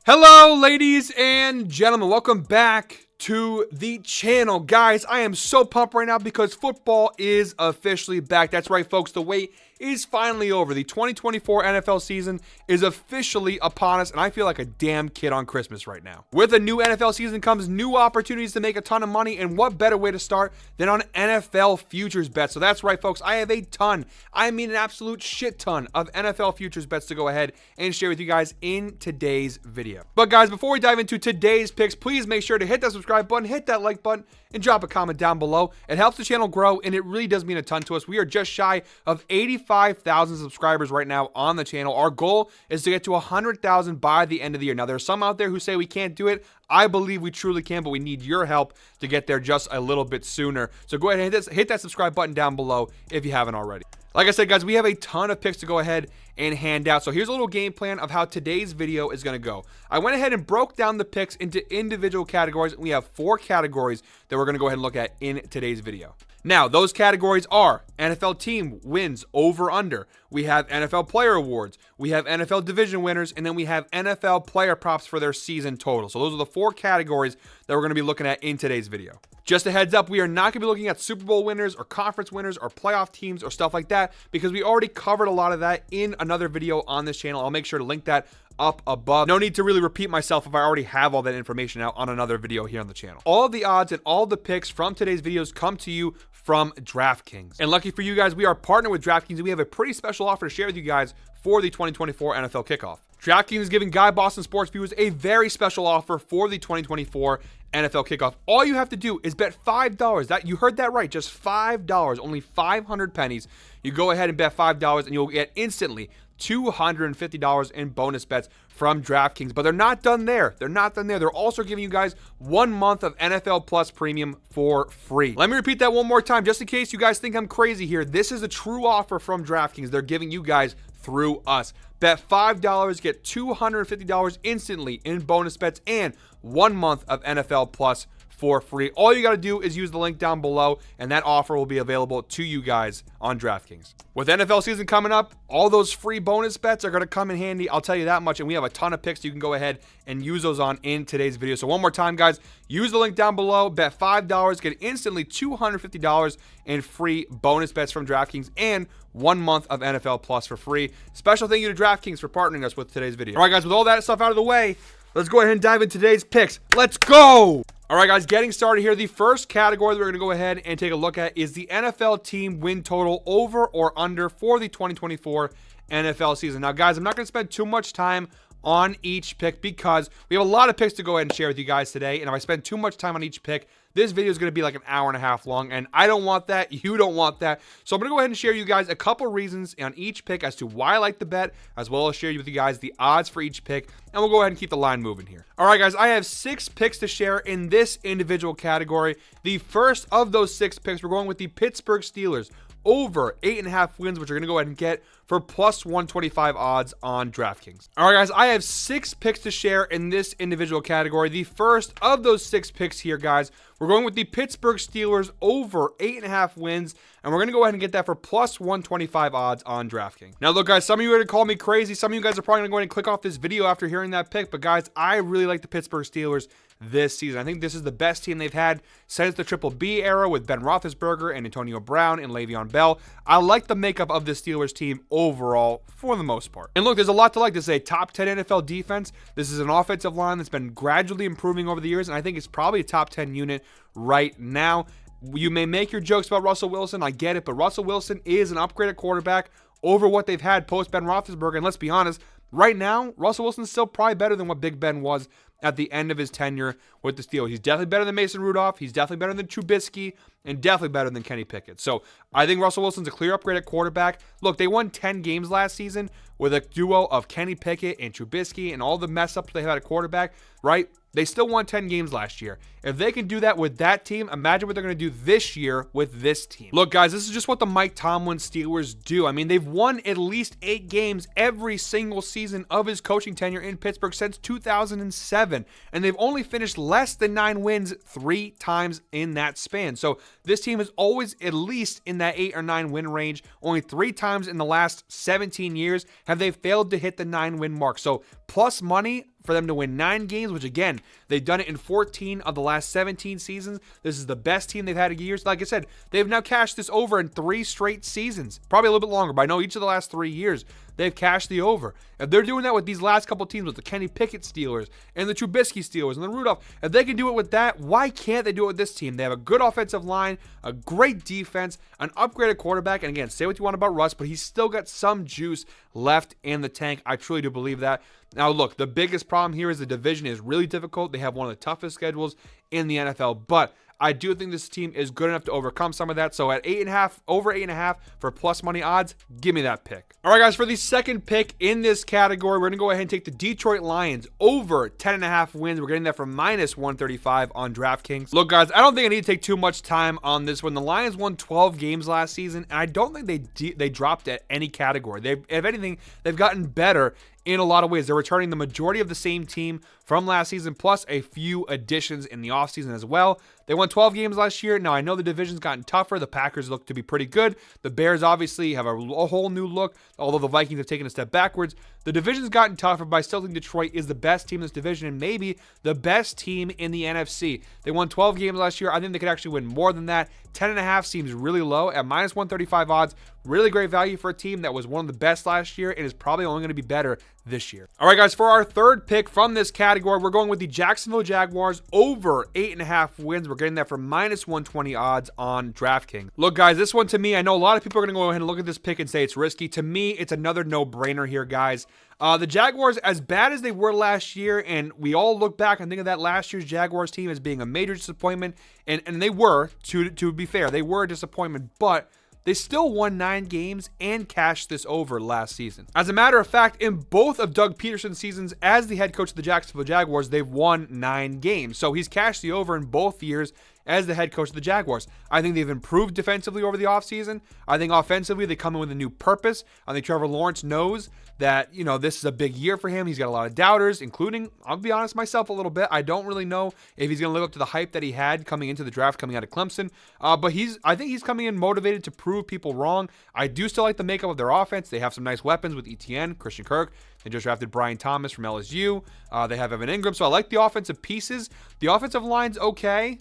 Hello, ladies and gentlemen. Welcome back to the channel. Guys, I am so pumped right now because football is officially back. That's right, folks. The wait is finally over. The 2024 NFL season is officially upon us, and I feel like a damn kid on Christmas right now. With a new NFL season comes new opportunities to make a ton of money, and what better way to start than on NFL futures bets? So that's right, folks. I have a ton, I mean an absolute shit ton of NFL futures bets to go ahead and share with you guys in today's video. But guys, before we dive into today's picks, please make sure to hit that subscribe button, hit that like button, and drop a comment down below. It helps the channel grow, and it really does mean a ton to us. We are just shy of 85,000 subscribers right now on the channel. Our goal is to get to 100,000 by the end of the year. Now, there are some out there who say we can't do it. I believe we truly can, but we need your help to get there just a little bit sooner. So go ahead and hit that subscribe button down below if you haven't already. Like I said, guys, we have a ton of picks to go ahead and hand out. So here's a little game plan of how today's video is going to go. I went ahead and broke down the picks into individual categories. We have 4 categories that we're going to go ahead and look at in today's video. Now, those categories are NFL team wins over under. We have NFL player awards. We have NFL division winners. And then we have NFL player props for their season total. So those are the 4 categories that we're going to be looking at in today's video. Just a heads up, we are not going to be looking at Super Bowl winners or conference winners or playoff teams or stuff like that because we already covered a lot of that in another video on this channel. I'll make sure to link that up above. No need to really repeat myself if I already have all that information out on another video here on the channel. All of the odds and all the picks from today's videos come to you from DraftKings. And lucky for you guys, we are partnered with DraftKings, and we have a pretty special offer to share with you guys for the 2024 NFL kickoff. DraftKings is giving Guy Boston Sports viewers a very special offer for the 2024 NFL kickoff. All you have to do is bet $5. That you heard that right, just $5, only 500 pennies. You go ahead and bet $5 and you'll get instantly $250 in bonus bets from DraftKings. But they're not done there. They're also giving you guys 1 month of NFL Plus Premium for free. Let me repeat that one more time just in case you guys think I'm crazy here. This is a true offer from DraftKings. They're giving you guys through us. Bet $5, get $250 instantly in bonus bets and 1 month of NFL Plus for free. All you got to do is use the link down below, and that offer will be available to you guys on DraftKings. With NFL season coming up, all those free bonus bets are going to come in handy. I'll tell you that much, and we have a ton of picks you can go ahead and use those on in today's video. So one more time, guys, use the link down below, bet $5, get instantly $250 in free bonus bets from DraftKings and 1 month of NFL Plus for free. Special thank you to DraftKings for partnering us with today's video. All right, guys, with all that stuff out of the way, let's go ahead and dive into today's picks. Let's go! All right, guys, getting started here. The first category that we're going to go ahead and take a look at is the NFL team win total over or under for the 2024 NFL season. Now, guys, I'm not going to spend too much time on each pick because we have a lot of picks to go ahead and share with you guys today. And if I spend too much time on each pick, this video is going to be like an hour and a half long, and I don't want that. You don't want that. So I'm going to go ahead and share you guys a couple reasons on each pick as to why I like the bet, as well as share with you guys the odds for each pick, and we'll go ahead and keep the line moving here. All right, guys, I have 6 picks to share in this individual category. The first of those 6 picks, we're going with the Pittsburgh Steelers over 8.5 wins, which we're going to go ahead and get for plus 125 odds on DraftKings. All right, guys, I have 6 picks to share in this individual category. The first of those 6 picks here, guys, we're going with the Pittsburgh Steelers over 8.5 wins, and we're going to go ahead and get that for plus 125 odds on DraftKings. Now, look, guys, some of you are going to call me crazy. Some of you guys are probably going to go ahead and click off this video after hearing that pick, but guys, I really like the Pittsburgh Steelers this season. I think this is the best team they've had since the Triple B era with Ben Roethlisberger and Antonio Brown and Le'Veon Bell. I like the makeup of the Steelers team overall for the most part. And look, there's a lot to like. This is a top 10 NFL defense. This is an offensive line that's been gradually improving over the years, and I think it's probably a top 10 unit right now. You may make your jokes about Russell Wilson. I get it, but Russell Wilson is an upgraded quarterback over what they've had post Ben Roethlisberger. And let's be honest, right now, Russell Wilson is still probably better than what Big Ben was at the end of his tenure with the Steelers. He's definitely better than Mason Rudolph. He's definitely better than Trubisky and definitely better than Kenny Pickett. So I think Russell Wilson's a clear upgrade at quarterback. Look, they won 10 games last season with a duo of Kenny Pickett and Trubisky and all the mess ups they had at quarterback, right? They still won 10 games last year. If they can do that with that team, imagine what they're going to do this year with this team. Look, guys, this is just what the Mike Tomlin Steelers do. I mean, they've won at least 8 games every single season of his coaching tenure in Pittsburgh since 2007. And they've only finished less than 9 wins 3 times in that span. So this team is always at least in that 8 or 9 win range. Only 3 times in the last 17 years have they failed to hit the 9 win mark. So plus money for them to win 9 games, which again, they've done it in 14 of the last 17 seasons. This is the best team they've had in years. Like I said, they've now cashed this over in 3 straight seasons. Probably a little bit longer, but I know each of the last 3 years, they've cashed the over. If they're doing that with these last couple teams, with the Kenny Pickett Steelers and the Trubisky Steelers and the Rudolph, if they can do it with that, why can't they do it with this team? They have a good offensive line, a great defense, an upgraded quarterback, and again, say what you want about Russ, but he's still got some juice left in the tank. I truly do believe that. Now, look, the biggest problem here is the division is really difficult. They have one of the toughest schedules in the NFL, but I do think this team is good enough to overcome some of that. So at 8.5, over 8.5 for plus money odds, give me that pick. All right, guys, for the second pick in this category, we're going to go ahead and take the Detroit Lions over 10.5 wins. We're getting that from minus 135 on DraftKings. Look, guys, I don't think I need to take too much time on this one. The Lions won 12 games last season, and I don't think they dropped at any category. If anything, they've gotten better in a lot of ways. They're returning the majority of the same team from last season, plus a few additions in the offseason as well. They won 12 games last year. Now, I know the division's gotten tougher. The Packers look to be pretty good. The Bears obviously have a whole new look, although the Vikings have taken a step backwards. The division's gotten tougher, but I still think Detroit is the best team in this division and maybe the best team in the NFC. They won 12 games last year. I think they could actually win more than that. 10.5 seems really low at minus 135 odds. Really great value for a team that was one of the best last year and is probably only going to be better this year. All right, guys, for our third pick from this category, we're going with the Jacksonville Jaguars over 8.5 wins. We're getting that for minus 120 odds on DraftKings. Look, guys, this one to me, I know a lot of people are going to go ahead and look at this pick and say it's risky. To me, it's another no-brainer here, guys. The Jaguars, as bad as they were last year, and we all look back and think of that last year's Jaguars team as being a major disappointment, and they were, to be fair, they were a disappointment, but they still won 9 games and cashed this over last season. As a matter of fact, in both of Doug Peterson's seasons as the head coach of the Jacksonville Jaguars, they've won 9 games. So he's cashed the over in both years as the head coach of the Jaguars. I think they've improved defensively over the offseason. I think offensively they come in with a new purpose. I think Trevor Lawrence knows that, this is a big year for him. He's got a lot of doubters, including, I'll be honest, myself a little bit. I don't really know if he's going to live up to the hype that he had coming into the draft, coming out of Clemson. But I think he's coming in motivated to prove people wrong. I do still like the makeup of their offense. They have some nice weapons with Etienne, Christian Kirk. They just drafted Brian Thomas from LSU. They have Evan Ingram. So I like the offensive pieces. The offensive line's okay.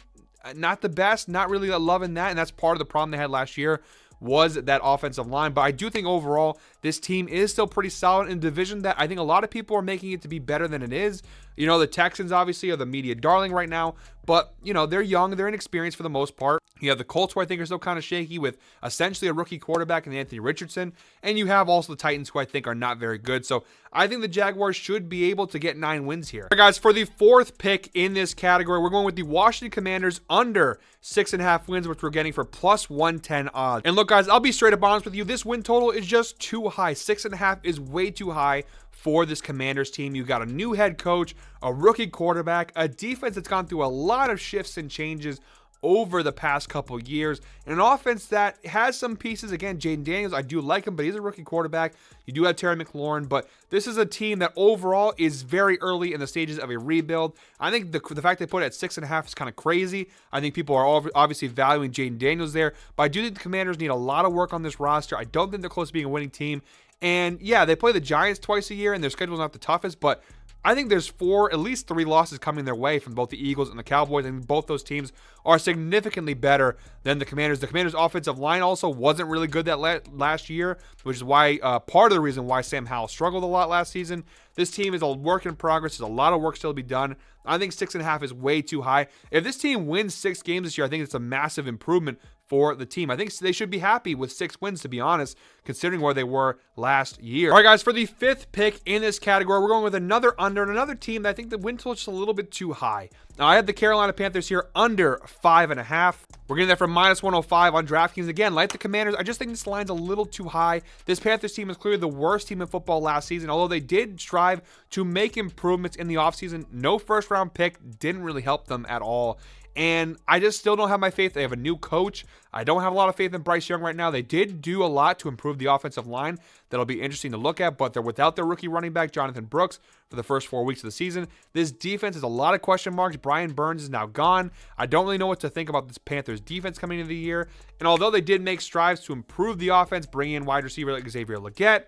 Not the best, not really loving that, and that's part of the problem they had last year was that offensive line. But I do think overall this team is still pretty solid in a division that I think a lot of people are making it to be better than it is. The Texans obviously are the media darling right now, but they're young, they're inexperienced for the most part. You have the Colts, who I think are still kind of shaky with essentially a rookie quarterback in Anthony Richardson, and you have also the Titans, who I think are not very good. So I think the Jaguars should be able to get 9 wins here. All right, guys, for the fourth pick in this category, we're going with the Washington Commanders under 6.5 wins, which we're getting for plus 110 odds. And look, guys, I'll be straight up honest with you. This win total is just too high. 6.5 is way too high for this Commanders team. You've got a new head coach, a rookie quarterback, a defense that's gone through a lot of shifts and changes over the past couple years, and an offense that has some pieces. Again, Jaden Daniels, I do like him, but he's a rookie quarterback. You do have Terry McLaurin, but this is a team that overall is very early in the stages of a rebuild. I think the fact they put it at 6.5 is kind of crazy. I think people are obviously valuing Jaden Daniels there, but I do think the Commanders need a lot of work on this roster. I don't think they're close to being a winning team. And yeah, they play the Giants twice a year, and their schedule's not the toughest, but I think there's at least 3 losses coming their way from both the Eagles and the Cowboys, and both those teams are significantly better than the Commanders. The Commanders' offensive line also wasn't really good that last year, which is why part of the reason why Sam Howell struggled a lot last season. This team is a work in progress. There's a lot of work still to be done. I think 6.5 is way too high. If this team wins 6 games this year, I think it's a massive improvement for the team. I think they should be happy with 6 wins, to be honest, considering where they were last year. All right, guys, for the 5th pick in this category, we're going with another under and another team that I think the win total is just a little bit too high. Now, I have the Carolina Panthers here under 5.5. We're getting that from minus 105 on DraftKings. Again, like the Commanders, I just think this line's a little too high. This Panthers team is clearly the worst team in football last season, although they did strive to make improvements in the offseason. No first-round pick didn't really help them at all. And I just still don't have my faith. They have a new coach. I don't have a lot of faith in Bryce Young right now. They did do a lot to improve the offensive line. That'll be interesting to look at, but they're without their rookie running back, Jonathan Brooks, for the first 4 weeks of the season. This defense has a lot of question marks. Brian Burns is now gone. I don't really know what to think about this Panthers defense coming into the year. And although they did make strides to improve the offense, bring in wide receiver like Xavier Legette,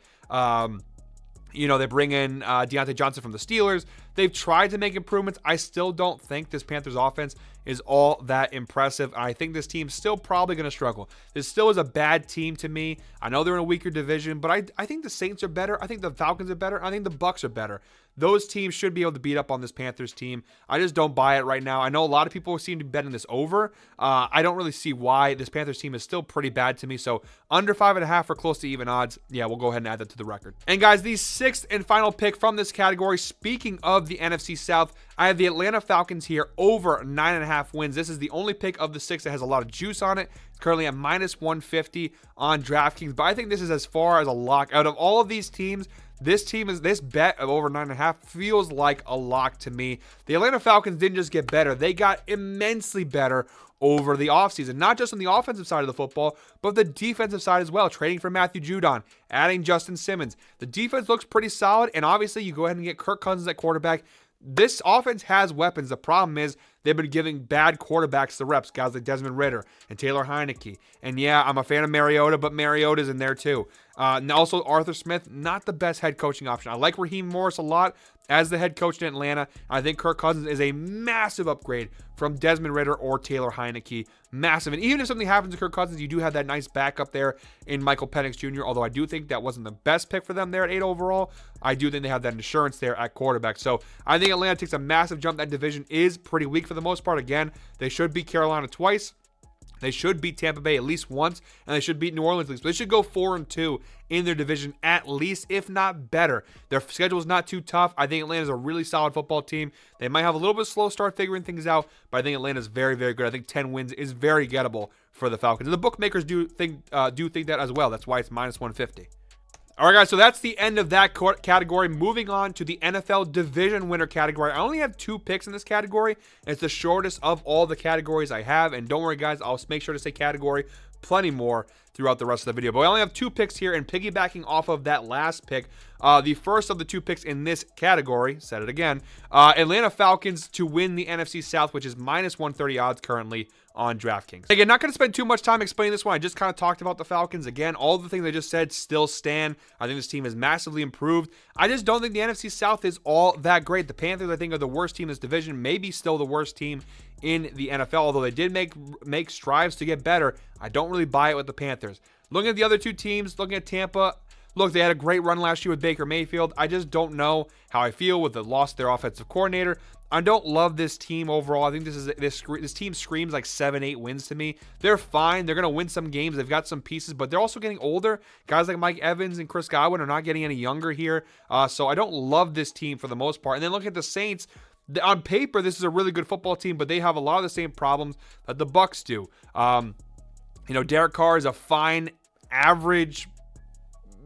they bring in Deontay Johnson from the Steelers. They've tried to make improvements. I still don't think this Panthers offense is all that impressive. I think this team's still probably going to struggle. This still is a bad team to me. I know they're in a weaker division, but I think the Saints are better. I think the Falcons are better. I think the Bucs are better. Those teams should be able to beat up on this Panthers team. I just don't buy it right now. I know a lot of people seem to be betting this over. I don't really see why. This Panthers team is still pretty bad to me. So under 5.5 or close to even odds. Yeah, we'll go ahead and add that to the record. And guys, the sixth and final pick from this category, speaking of the NFC South, I have the Atlanta Falcons here over 9.5 wins. This is the only pick of the 6 that has a lot of juice on it. It's currently at minus 150 on DraftKings. But I think this is as far as a lock. Out of all of these teams, this bet of over 9.5 feels like a lock to me. The Atlanta Falcons didn't just get better. They got immensely better over the offseason. Not just on the offensive side of the football, but the defensive side as well. Trading for Matthew Judon, adding Justin Simmons. The defense looks pretty solid, and obviously you go ahead and get Kirk Cousins at quarterback. This offense has weapons. The problem is they've been giving bad quarterbacks the reps, guys like Desmond Ridder and Taylor Heineke. And yeah, I'm a fan of Mariota, but Mariota's in there too. And also Arthur Smith, not the best head coaching option. I like Raheem Morris a lot as the head coach in Atlanta. I think Kirk Cousins is a massive upgrade from Desmond Ridder or Taylor Heineke. Massive. And even if something happens to Kirk Cousins, you do have that nice backup there in Michael Penix Jr., although I do think that wasn't the best pick for them there at 8 overall. I do think they have that insurance there at quarterback. So I think Atlanta takes a massive jump. That division is pretty weak for the most part. Again, they should beat Carolina twice. They should beat Tampa Bay at least once, and they should beat New Orleans at least. They should go 4-2 in their division at least, if not better. Their schedule is not too tough. I think Atlanta's a really solid football team. They might have a little bit of slow start figuring things out, but I think Atlanta's very, very good. I think 10 wins is very gettable for the Falcons. And the bookmakers do think that as well. That's why it's minus 150. All right, guys, so that's the end of that category. Moving on to the NFL division winner category. I only have 2 picks in this category. It's the shortest of all the categories I have. And don't worry, guys, I'll make sure to say category plenty more throughout the rest of the video. But I only have 2 picks here, and piggybacking off of that last pick, the first of the 2 picks in this category, said it again, Atlanta Falcons to win the NFC South, which is minus 130 odds currently on DraftKings. Again, not going to spend too much time explaining this one. I just kind of talked about the Falcons. Again, all the things I just said still stand. I think this team has massively improved. I just don't think the NFC South is all that great. The Panthers, I think, are the worst team in this division, maybe still the worst team in the NFL, although they did make strides to get better. I don't really buy it with the Panthers. Looking at the other 2 teams, looking at Tampa, look, they had a great run last year with Baker Mayfield. I just don't know how I feel with the loss of their offensive coordinator. I don't love this team overall. I think this team screams like 7-8 wins to me. They're fine. They're going to win some games. They've got some pieces, but they're also getting older. Guys like Mike Evans and Chris Godwin are not getting any younger here. So I don't love this team for the most part. And then look at the Saints. On paper, this is a really good football team, but they have a lot of the same problems that the Bucs do. Derek Carr is a fine, average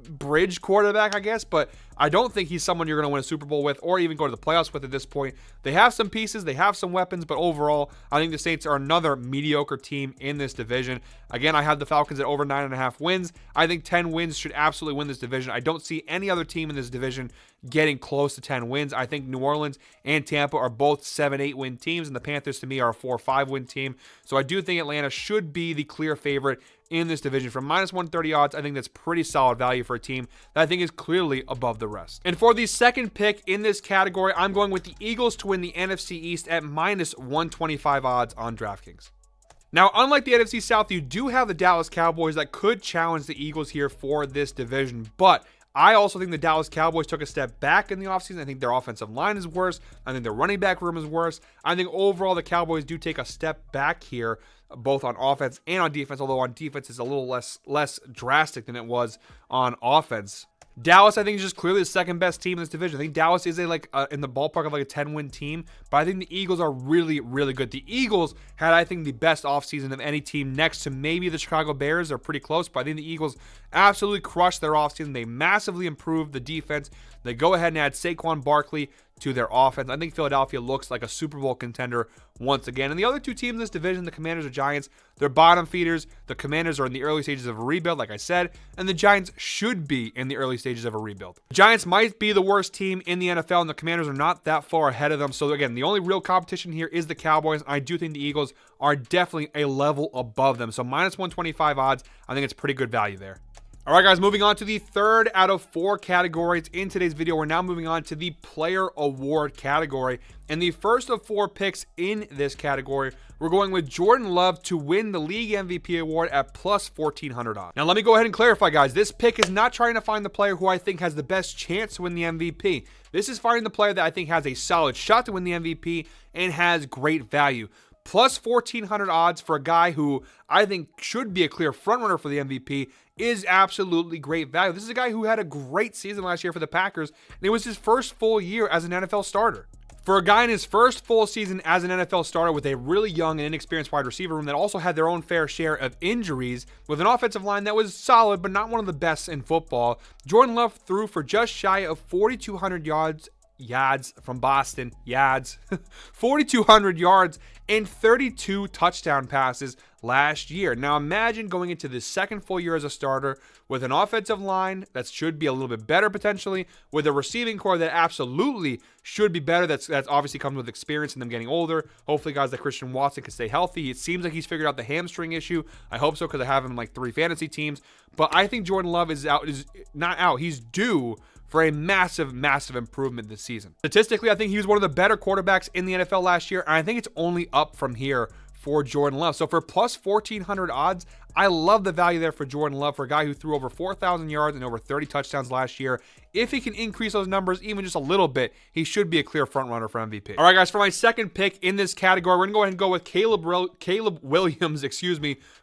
bridge quarterback, I guess, but I don't think he's someone you're going to win a Super Bowl with or even go to the playoffs with at this point. They have some pieces, they have some weapons, but overall, I think the Saints are another mediocre team in this division. Again, I have the Falcons at over 9.5 wins. I think 10 wins should absolutely win this division. I don't see any other team in this division getting close to 10 wins. I think New Orleans and Tampa are both 7-8 win teams, and the Panthers to me are a 4-5 win team. So I do think Atlanta should be the clear favorite in this division. From minus 130 odds, I think that's pretty solid value for a team that I think is clearly above the rest. And for the second pick in this category, I'm going with the Eagles to win the NFC East at minus 125 odds on DraftKings. Now, unlike the NFC South, you do have the Dallas Cowboys that could challenge the Eagles here for this division, but I also think the Dallas Cowboys took a step back in the offseason. I think their offensive line is worse. I think their running back room is worse. I think overall the Cowboys do take a step back here, both on offense and on defense, although on defense it's a little less drastic than it was on offense. Dallas, I think, is just clearly the second best team in this division. I think Dallas is in the ballpark of like a 10-win team, but I think the Eagles are really, really good. The Eagles had, I think, the best offseason of any team next to maybe the Chicago Bears. They're pretty close, but I think the Eagles absolutely crushed their offseason. They massively improved the defense. They go ahead and add Saquon Barkley to their offense. I think Philadelphia looks like a Super Bowl contender once again. And the other 2 teams in this division, the Commanders or Giants, they're bottom feeders. The Commanders are in the early stages of a rebuild, like I said, and the Giants should be in the early stages of a rebuild. The Giants might be the worst team in the NFL, and the Commanders are not that far ahead of them. So again, the only real competition here is the Cowboys. I do think the Eagles are definitely a level above them. So minus 125 odds, I think it's pretty good value there. All right, guys, moving on to the third out of 4 categories in today's video. We're now moving on to the player award category. And the first of 4 picks in this category, we're going with Jordan Love to win the league MVP award at plus 1,400 odds. Now, let me go ahead and clarify, guys. This pick is not trying to find the player who I think has the best chance to win the MVP. This is finding the player that I think has a solid shot to win the MVP and has great value. Plus 1,400 odds for a guy who I think should be a clear frontrunner for the MVP is absolutely great value. This is a guy who had a great season last year for the Packers, and it was his first full year as an NFL starter. For a guy in his first full season as an NFL starter with a really young and inexperienced wide receiver room that also had their own fair share of injuries, with an offensive line that was solid but not one of the best in football, Jordan Love threw for just shy of 4,200 yards from Boston, 4,200 yards and 32 touchdown passes last year. Now imagine going into the second full year as a starter with an offensive line that should be a little bit better potentially, with a receiving core that absolutely should be better. That's obviously comes with experience and them getting older. Hopefully guys like Christian Watson can stay healthy. It seems like he's figured out the hamstring issue. I hope so, because I have him in like 3 fantasy teams. But I think Jordan Love is not out. He's due for a massive, massive improvement this season. Statistically, I think he was one of the better quarterbacks in the NFL last year, and I think it's only up from here for Jordan Love. So for plus 1,400 odds, I love the value there for Jordan Love, for a guy who threw over 4,000 yards and over 30 touchdowns last year. If he can increase those numbers even just a little bit, he should be a clear front runner for MVP. All right, guys, for my second pick in this category, we're going to go ahead and go with Caleb Williams,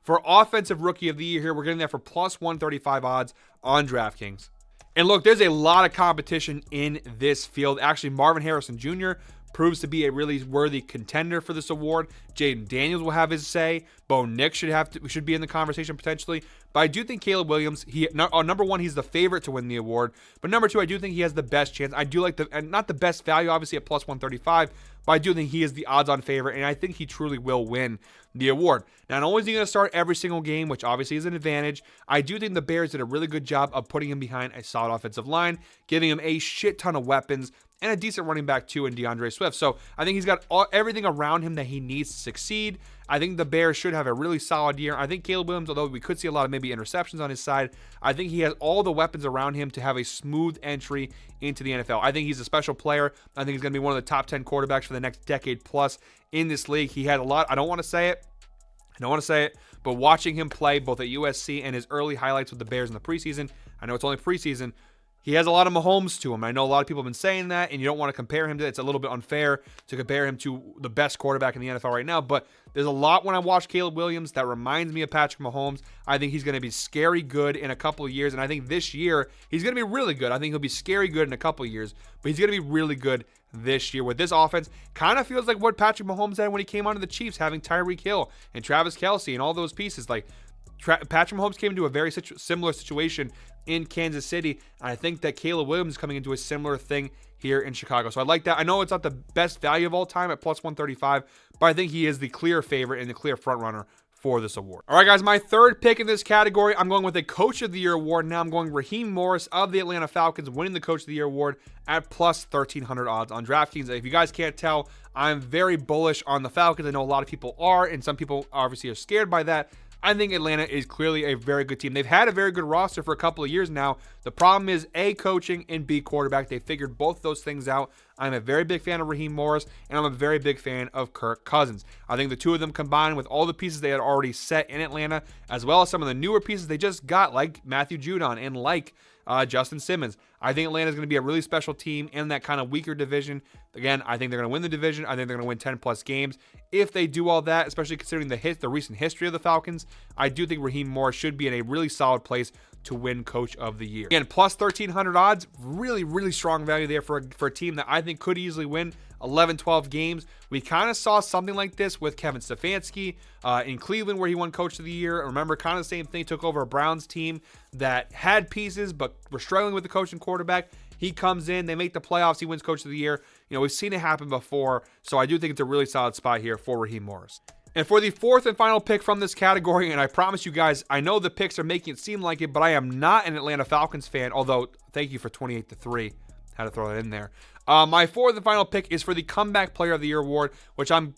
for Offensive Rookie of the Year here. We're getting that for plus 135 odds on DraftKings. And look, there's a lot of competition in this field. Actually, Marvin Harrison Jr. proves to be a really worthy contender for this award. Jaden Daniels will have his say. Bo Nix should be in the conversation potentially. But I do think Caleb Williams, number one, he's the favorite to win the award. But number two, I do think he has the best chance. I do like not the best value, obviously, at plus 135, but I do think he is the odds-on favorite, and I think he truly will win the award. Now, not only is he going to start every single game, which obviously is an advantage, I do think the Bears did a really good job of putting him behind a solid offensive line, giving him a shit ton of weapons, and a decent running back too in DeAndre Swift. So I think he's got everything around him that he needs to succeed. I think the Bears should have a really solid year. I think Caleb Williams, although we could see a lot of maybe interceptions on his side, I think he has all the weapons around him to have a smooth entry into the NFL. I think he's a special player. I think he's going to be one of the top 10 quarterbacks for the next decade plus in this league. He had a lot. I don't want to say it, but watching him play both at USC and his early highlights with the Bears in the preseason, I know it's only preseason, he has a lot of Mahomes to him. I know a lot of people have been saying that, and you don't want to compare him to it. It's a little bit unfair to compare him to the best quarterback in the NFL right now, but there's a lot when I watch Caleb Williams that reminds me of Patrick Mahomes. I think he's going to be scary good in a couple of years, and I think this year he's going to be really good. I think he'll be scary good in a couple of years, but he's going to be really good this year with this offense. Kind of feels like what Patrick Mahomes had when he came onto the Chiefs, having Tyreek Hill and Travis Kelce and all those pieces. Like Patrick Mahomes came into a very similar situation in Kansas City, and I think that Caleb Williams is coming into a similar thing here in Chicago. So I like that. I know it's not the best value of all time at plus 135, but I think he is the clear favorite and the clear front runner for this award. All right, guys, my third pick in this category, I'm going with a Coach of the Year award. Now I'm going Raheem Morris of the Atlanta Falcons winning the Coach of the Year award at plus 1,300 odds on DraftKings. If you guys can't tell, I'm very bullish on the Falcons. I know a lot of people are, and some people obviously are scared by that. I think Atlanta is clearly a very good team. They've had a very good roster for a couple of years now. The problem is A, coaching, and B, quarterback. They figured both those things out. I'm a very big fan of Raheem Morris, and I'm a very big fan of Kirk Cousins. I think the two of them combined with all the pieces they had already set in Atlanta, as well as some of the newer pieces they just got, like Matthew Judon and like Justin Simmons. I think Atlanta is going to be a really special team in that kind of weaker division. Again, I think they're going to win the division. I think they're going to win 10-plus games. If they do all that, especially considering the recent history of the Falcons, I do think Raheem Morris should be in a really solid place to win Coach of the Year. Again, plus 1,300 odds, really, really strong value there for a team that I think could easily win 11, 12 games. We kind of saw something like this with Kevin Stefanski in Cleveland, where he won Coach of the Year. Remember, kind of the same thing, took over a Browns team that had pieces but were struggling with the coach and quarterback. He comes in, they make the playoffs, he wins Coach of the Year. You know, we've seen it happen before, so I do think it's a really solid spot here for Raheem Morris. And for the fourth and final pick from this category, and I promise you guys, I know the picks are making it seem like it, but I am not an Atlanta Falcons fan, although thank you for 28-3. Had to throw that in there. My fourth and final pick is for the Comeback Player of the Year award, which I'm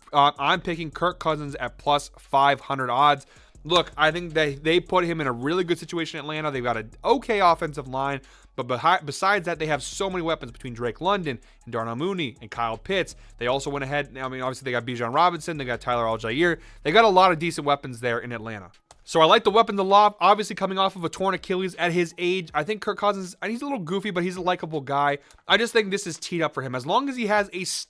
picking Kirk Cousins at plus 500 odds. look, I think they put him in a really good situation in Atlanta. They've got an okay offensive line, but besides that, they have so many weapons between Drake London and Darnell Mooney and Kyle Pitts. They also went ahead. I mean, obviously, they got Bijan Robinson. They got Tyler Algier. They got a lot of decent weapons there in Atlanta. So I like the weapons a lot. Obviously, coming off of a torn Achilles at his age, I think Kirk Cousins, he's a little goofy, but he's a likable guy. I just think this is teed up for him. As long as he has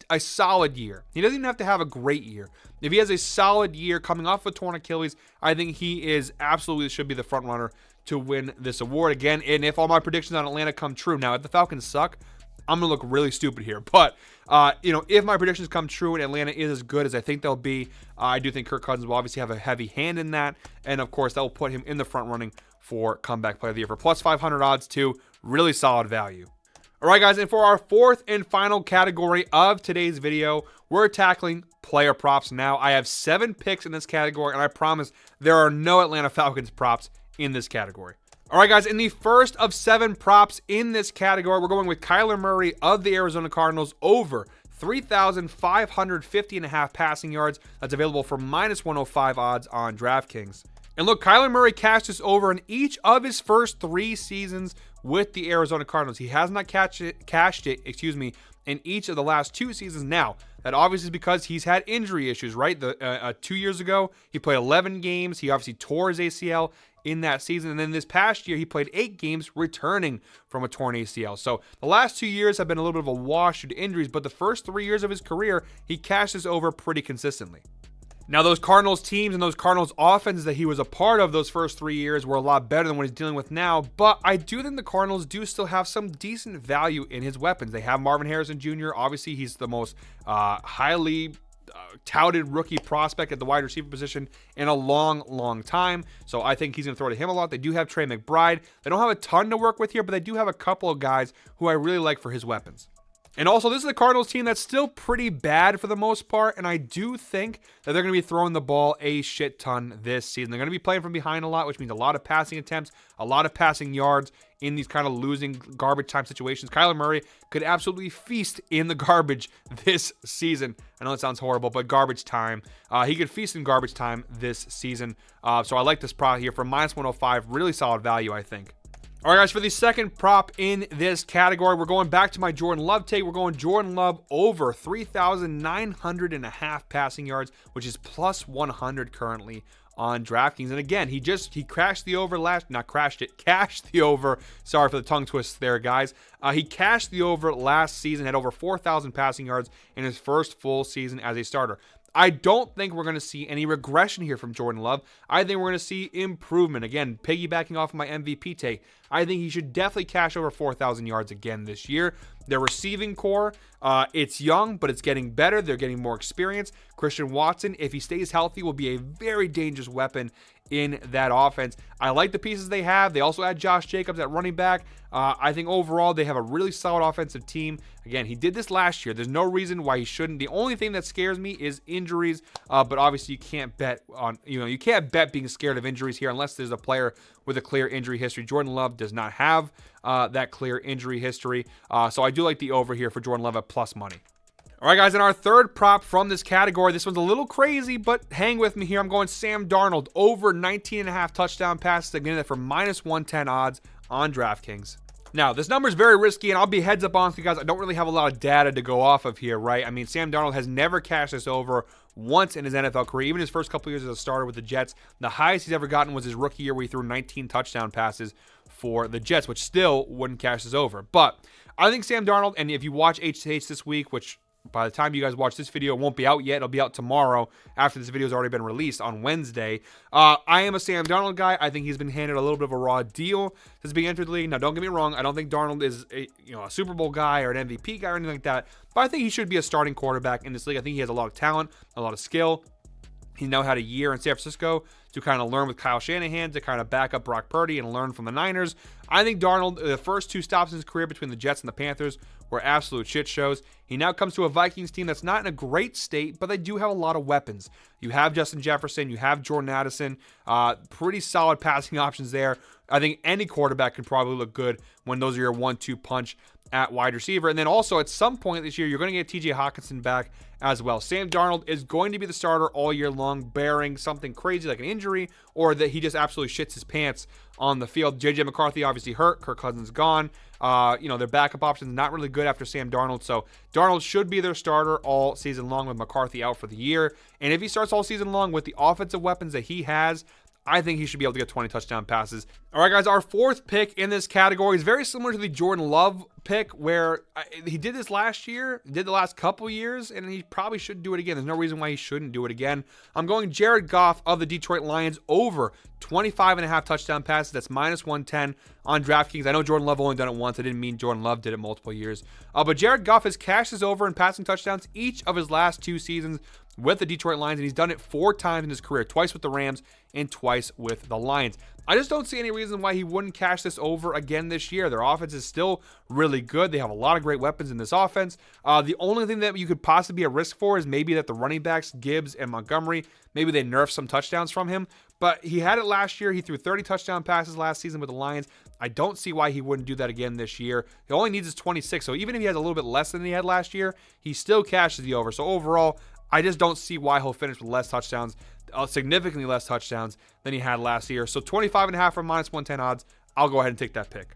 a solid year. He doesn't even have to have a great year. If he has a solid year coming off a torn Achilles, I think he is absolutely should be the front runner to win this award again. And if all my predictions on Atlanta come true, now if the Falcons suck, I'm going to look really stupid here. But, if my predictions come true and Atlanta is as good as I think they'll be, I do think Kirk Cousins will obviously have a heavy hand in that. And, of course, that will put him in the front running for Comeback Player of the Year. For plus 500 odds, too, really solid value. All right, guys, and for our fourth and final category of today's video, we're tackling player props now. I have 7 picks in this category, and I promise there are no Atlanta Falcons props in this category. All right, guys, in the first of 7 props in this category, we're going with Kyler Murray of the Arizona Cardinals over 3,550.5 passing yards. That's available for minus 105 odds on DraftKings. And look, Kyler Murray cashed this over in each of his first 3 seasons with the Arizona Cardinals. He has not cashed it, in each of the last 2 seasons. Now, that obviously is because he's had injury issues, right? 2 years ago, he played 11 games. He obviously tore his ACL in that season. And then this past year, he played 8 games returning from a torn ACL. So the last 2 years have been a little bit of a wash due to injuries, but the first 3 years of his career, he cashed this over pretty consistently. Now, those Cardinals teams and those Cardinals offenses that he was a part of those first 3 years were a lot better than what he's dealing with now, but I do think the Cardinals do still have some decent value in his weapons. They have Marvin Harrison Jr. Obviously, he's the most highly touted rookie prospect at the wide receiver position in a long time. So I think he's going to throw to him a lot. They do have Trey McBride. They don't have a ton to work with here, but they do have a couple of guys who I really like for his weapons. And also, this is a Cardinals team that's still pretty bad for the most part, and I do think that they're going to be throwing the ball a shit ton this season. They're going to be playing from behind a lot, which means a lot of passing attempts, a lot of passing yards in these kind of losing garbage time situations. Kyler Murray could absolutely feast in the garbage this season. I know it sounds horrible, but garbage time. He could feast in garbage time this season. So I like this prop here for minus 105. Really solid value, I think. All right, guys, for the second prop in this category, we're going back to my Jordan Love take. We're going Jordan Love over 3,900.5 passing yards, which is plus 100 currently on DraftKings. And again, he crashed the over cashed the over. Sorry for the tongue twist there, guys. He cashed the over last season, had over 4,000 passing yards in his first full season as a starter. I don't think we're going to see any regression here from Jordan Love. I think we're going to see improvement. Again, piggybacking off of my MVP take, I think he should definitely cash over 4,000 yards again this year. Their receiving core, it's young, but it's getting better. They're getting more experience. Christian Watson, if he stays healthy, will be a very dangerous weapon in that offense. I like the pieces they have. They also had Josh Jacobs at running back. I think overall they have a really solid offensive team. Again, he did this last year. There's no reason why he shouldn't. The only thing that scares me is injuries, but obviously you can't bet on, you can't bet being scared of injuries here unless there's a player with a clear injury history. Jordan Love does not have that clear injury history. So I do like the over here for Jordan Love at plus money. All right, guys, and our third prop from this category, this one's a little crazy, but hang with me here. I'm going Sam Darnold over 19.5 touchdown passes. I'm getting it for minus 110 odds on DraftKings. Now, this number is very risky, and I'll be heads up honest with you guys. I don't really have a lot of data to go off of here, right? I mean, Sam Darnold has never cashed this over once in his NFL career, even his first couple years as a starter with the Jets. The highest he's ever gotten was his rookie year where he threw 19 touchdown passes for the Jets, which still wouldn't cash this over. But I think Sam Darnold, and if you watch H2H this week, which by the time you guys watch this video, it won't be out yet. It'll be out tomorrow after this video has already been released on Wednesday. I am a Sam Darnold guy. I think he's been handed a little bit of a raw deal since being entered the league. Now, don't get me wrong. I don't think Darnold is a Super Bowl guy or an MVP guy or anything like that. But I think he should be a starting quarterback in this league. I think he has a lot of talent, a lot of skill. He now had a year in San Francisco to kind of learn with Kyle Shanahan, to kind of back up Brock Purdy and learn from the Niners. I think Darnold, the first 2 stops in his career between the Jets and the Panthers were absolute shit shows. He now comes to a Vikings team that's not in a great state, but they do have a lot of weapons. You have Justin Jefferson, you have Jordan Addison, pretty solid passing options there. I think any quarterback can probably look good when those are your 1-2 punch at wide receiver. And then also at some point this year, you're going to get TJ Hawkinson back as well. Sam Darnold is going to be the starter all year long, barring something crazy like an injury or that he just absolutely shits his pants on the field. JJ McCarthy obviously hurt. Kirk Cousins gone. Their backup options not really good after Sam Darnold. So Darnold should be their starter all season long with McCarthy out for the year. And if he starts all season long with the offensive weapons that he has, I think he should be able to get 20 touchdown passes. All right, guys, our fourth pick in this category is very similar to the Jordan Love pick, where he did this last year, did the last couple years, and he probably should do it again. There's no reason why he shouldn't do it again. I'm going Jared Goff of the Detroit Lions over 25.5 touchdown passes. That's -110 on DraftKings. I know Jordan Love only done it once. I didn't mean Jordan Love did it multiple years. But Jared Goff has cashed his over in passing touchdowns each of his last 2 seasons with the Detroit Lions, and he's done it 4 times in his career, twice with the Rams and twice with the Lions. I just don't see any reason why he wouldn't cash this over again this year. Their offense is still really good. They have a lot of great weapons in this offense. The only thing that you could possibly be at risk for is maybe that the running backs, Gibbs and Montgomery, maybe they nerf some touchdowns from him. But he had it last year. He threw 30 touchdown passes last season with the Lions. I don't see why he wouldn't do that again this year. He only needs his 26. So even if he has a little bit less than he had last year, he still cashes the over. So overall, I just don't see why he'll finish with less touchdowns, significantly less touchdowns than he had last year. So 25.5 for -110 odds. I'll go ahead and take that pick.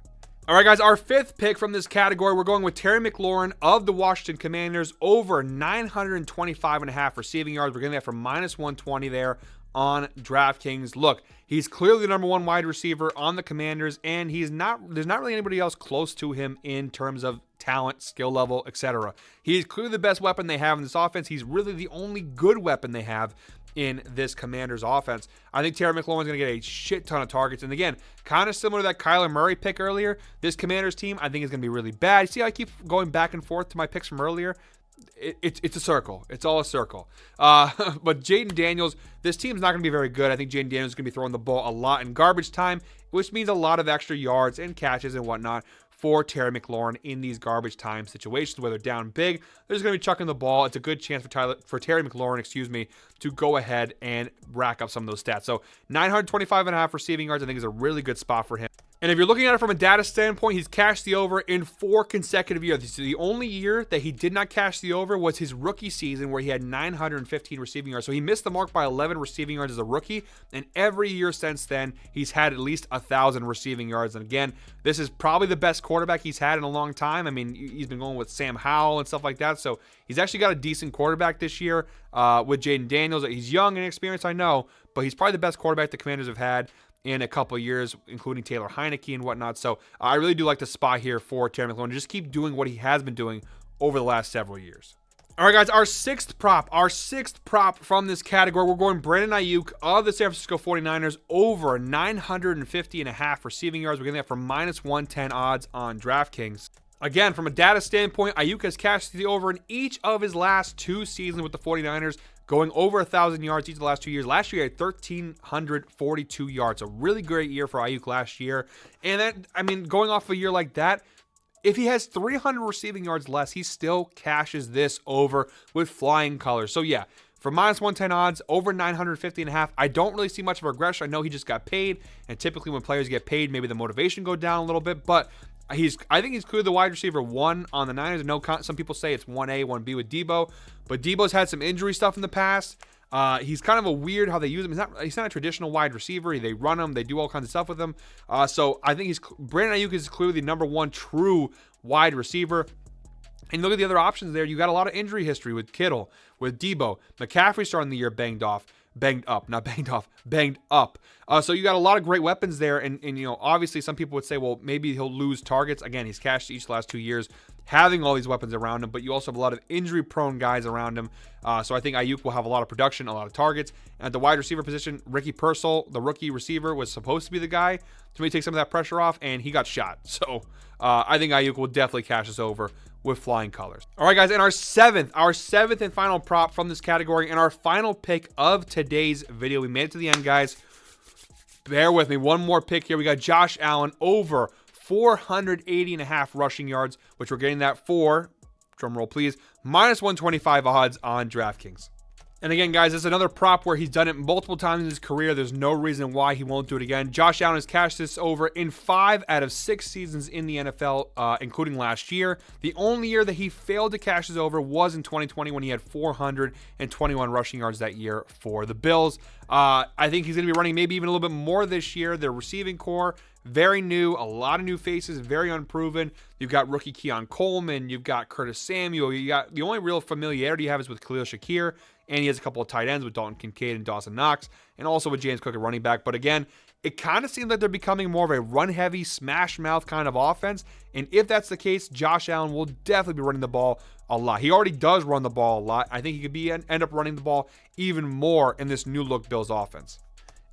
All right, guys, our fifth pick from this category, we're going with Terry McLaurin of the Washington Commanders over 925.5 receiving yards. We're getting that for -120 there on DraftKings. Look, he's clearly the number 1 wide receiver on the Commanders, and there's not really anybody else close to him in terms of talent, skill level, etc. He's clearly the best weapon they have in this offense. He's really the only good weapon they have in this Commanders offense. I think Terry McLaurin's going to get a shit ton of targets. And again, kind of similar to that Kyler Murray pick earlier, this Commanders team I think is going to be really bad. See how I keep going back and forth to my picks from earlier? It's a circle. It's all a circle. But Jaden Daniels, this team's not going to be very good. I think Jaden Daniels is going to be throwing the ball a lot in garbage time, which means a lot of extra yards and catches and whatnot for Terry McLaurin in these garbage time situations. Whether down big, they're just going to be chucking the ball. It's a good chance for Terry McLaurin, to go ahead and rack up some of those stats. So 925.5 receiving yards, I think, is a really good spot for him. And if you're looking at it from a data standpoint, he's cashed the over in 4 consecutive years. So the only year that he did not cash the over was his rookie season, where he had 915 receiving yards. So he missed the mark by 11 receiving yards as a rookie. And every year since then, he's had at least 1,000 receiving yards. And again, this is probably the best quarterback he's had in a long time. I mean, he's been going with Sam Howell and stuff like that. So he's actually got a decent quarterback this year with Jaden Daniels. He's young and inexperienced, I know, but he's probably the best quarterback the Commanders have had in a couple of years, including Taylor Heineke and whatnot. So I really do like the spot here for Terry McLaurin to just keep doing what he has been doing over the last several years. All right, guys, our sixth prop from this category, we're going Brandon Ayuk of the San Francisco 49ers over 950.5 receiving yards. We're getting that for -110 odds on DraftKings. Again, from a data standpoint, Ayuk has cashed the over in each of his last 2 seasons with the 49ers, going over 1,000 yards each of the last 2 years. Last year, he had 1,342 yards. A really great year for Ayuk last year. And that, I mean, going off a year like that, if he has 300 receiving yards less, he still cashes this over with flying colors. So yeah, for -110 odds, over 950.5, I don't really see much of a regression. I know he just got paid, and typically when players get paid, maybe the motivation go down a little bit, but I think he's clearly the wide receiver 1 on the Niners. I know some people say it's 1A, 1B with Debo, but Debo's had some injury stuff in the past. He's kind of a weird how they use him. He's not a traditional wide receiver. They run him. They do all kinds of stuff with him. So I think Brandon Ayuk is clearly the number 1 true wide receiver. And look at the other options there. You got a lot of injury history with Kittle, with Debo. McCaffrey starting the year banged up. So you got a lot of great weapons there, and obviously some people would say, well, maybe he'll lose targets. Again, he's cashed each last 2 years, having all these weapons around him, but you also have a lot of injury-prone guys around him. So I think Ayuk will have a lot of production, a lot of targets. And at the wide receiver position, Ricky Pearsall, the rookie receiver, was supposed to be the guy to maybe take some of that pressure off, and he got shot. So I think Ayuk will definitely cash this over with flying colors. All right, guys, and our seventh and final prop from this category, and our final pick of today's video. We made it to the end, guys. Bear with me. One more pick here. We got Josh Allen over 480.5 rushing yards, which we're getting that for, drum roll please, -125 odds on DraftKings. And again, guys, this is another prop where he's done it multiple times in his career. There's no reason why he won't do it again. Josh Allen has cashed this over in 5 out of 6 seasons in the NFL, including last year. The only year that he failed to cash this over was in 2020 when he had 421 rushing yards that year for the Bills. I think he's going to be running maybe even a little bit more this year. Their receiving core, very new, a lot of new faces, very unproven. You've got rookie Keon Coleman. You've got Curtis Samuel. You got the only real familiarity you have is with Khalil Shakir. And he has a couple of tight ends with Dalton Kincaid and Dawson Knox, and also with James Cook at running back. But again, it kind of seems like they're becoming more of a run-heavy, smash-mouth kind of offense. And if that's the case, Josh Allen will definitely be running the ball a lot. He already does run the ball a lot. I think he could end up running the ball even more in this new-look Bills offense.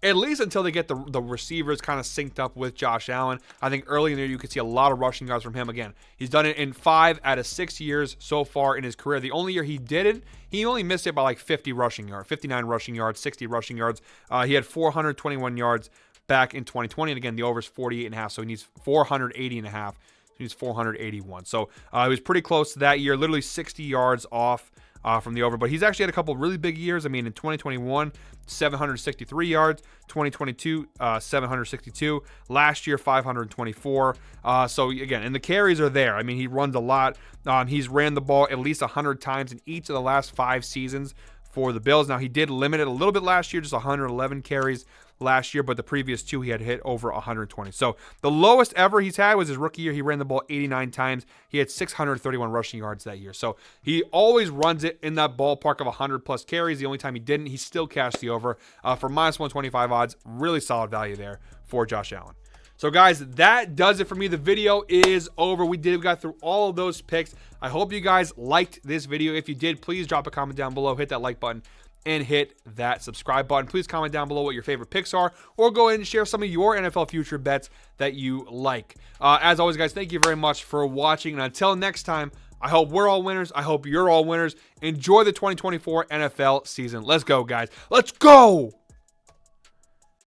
At least until they get the receivers kind of synced up with Josh Allen. I think early in there you could see a lot of rushing yards from him. Again, he's done it in 5 out of 6 years so far in his career. The only year he didn't, he only missed it by like 50 rushing yards, 59 rushing yards, 60 rushing yards. He had 421 yards back in 2020. And again, the over is 48.5, so he needs 480.5. He needs 481. So he was pretty close to that year, literally 60 yards off from the over. But he's actually had a couple really big years. I mean, in 2021, 763 yards. 2022, 762. Last year, 524. So again, and the carries are there. I mean, he runs a lot. He's ran the ball at least 100 times in each of the last 5 seasons for the Bills. Now, he did limit it a little bit last year, just 111 carries last year, but the previous 2 he had hit over 120. So the lowest ever he's had was his rookie year. He ran the ball 89 times. He had 631 rushing yards that year. So he always runs it in that ballpark of 100+ carries. The only time he didn't, he still cashed the over for minus 125 odds. Really solid value there for Josh Allen. So guys, that does it for me. The video is over. We got through all of those picks. I hope you guys liked this video. If you did, please drop a comment down below, hit that like button, and hit that subscribe button. Please comment down below what your favorite picks are, or go ahead and share some of your NFL future bets that you like. As always, guys, thank you very much for watching. And until next time, I hope we're all winners. I hope you're all winners. Enjoy the 2024 NFL season. Let's go, guys. Let's go!